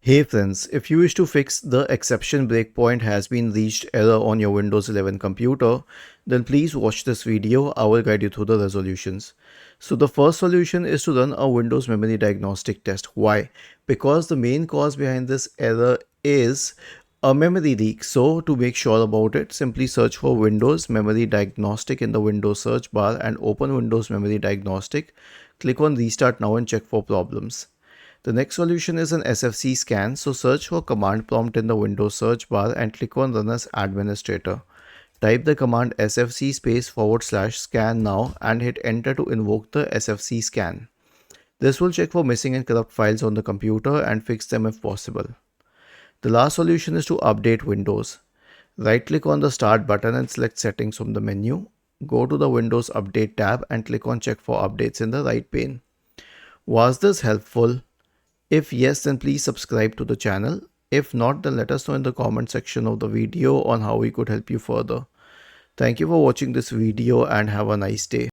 Hey friends, if you wish to fix the exception breakpoint has been reached error on your Windows 11 computer, then please watch this video. I will guide you through the resolutions. So the first solution is to run a Windows memory diagnostic test. Why? Because the main cause behind this error is a memory leak. So to make sure about it, simply search for Windows memory diagnostic in the Windows search bar and open Windows memory diagnostic. Click on restart now and check for problems. The next solution is an SFC scan, so search for command prompt in the Windows search bar and click on run as administrator. Type the command sfc /scan now and hit enter to invoke the SFC scan. This will check for missing and corrupt files on the computer and fix them if possible. The last solution is to update Windows. Right click on the start button and select settings from the menu. Go to the Windows update tab and click on check for updates in the right pane. Was this helpful? If yes, then please subscribe to the channel. If not, then let us know in the comment section of the video on how we could help you further. Thank you for watching this video and have a nice day.